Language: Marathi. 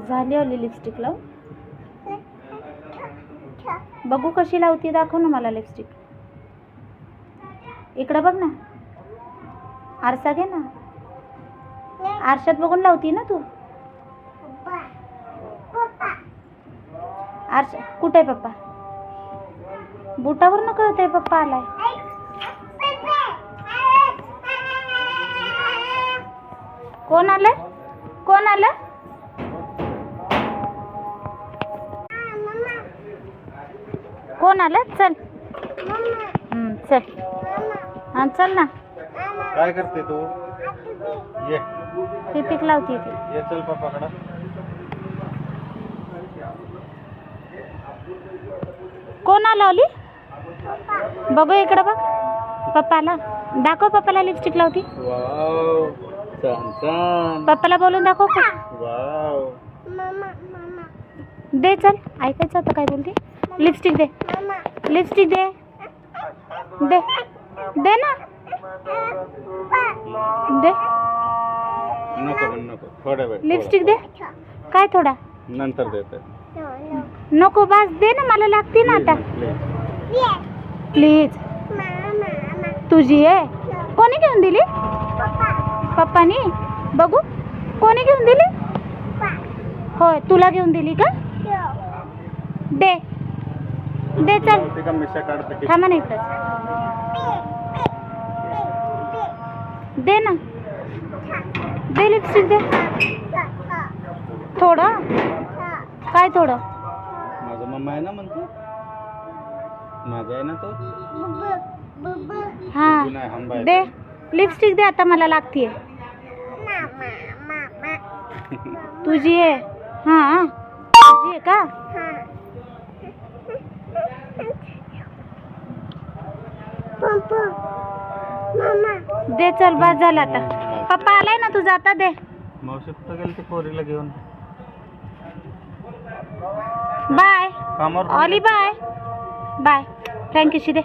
झाली ओली लिपस्टिक लाव. बघू कशी लावती, दाखव ना मला लिपस्टिक. इकडं बघ ना, आरसा घे ना. आरशात बघून लावती ना तू. आरसा कुठे आहे पप्पा? बुटावर न कळतंय पप्पा आलाय. कोण आलंय? कोण आलं? कोण आलं? चल चल. हां चल ना. काय करते तू? ये पिक लावती ती. ये चल पप्पाकडं. कोण आलं ओली? बघू इकडं बघ. पप्पा आला. दाखव पप्पाला लिपस्टिक लावती. वाव छान छान. पप्पाला बोलून दाखव. वाव दे चल. ऐकायचं आता काय बोलते. लिपस्टिक दे. लिपस्टिक दे. दे दे ना. दे. नको नको थोड्या वेळ. लिपस्टिक दे. काय थोडा? नंतर देते. नको बस दे ना, मला लागते ना आता. प्लीज. तुझी आहे. कोणी घेऊन दिली? पप्पानी. बघू कोणी घेऊन दिली? होय तुला घेऊन दिली का? दे दे चल. थांबा ना इकडं. दे ना. दे लिपस्टिक दे. थोडं. काय थोडं? माझा मम्मा आहे ना म्हणतो. माझा आहे ना तो. हां दे लिपस्टिक दे. आता मला लागतीये. तुझी आहे? हां तुझी आहे का? दे चल बस झालं आता. पप्पा आलाय ना तुझा, आता दे. मावशी कुठं गेली? ते पोरीला घेऊन. बाय कामावर ऑली. Bye bye. फ्रँकीशी दे.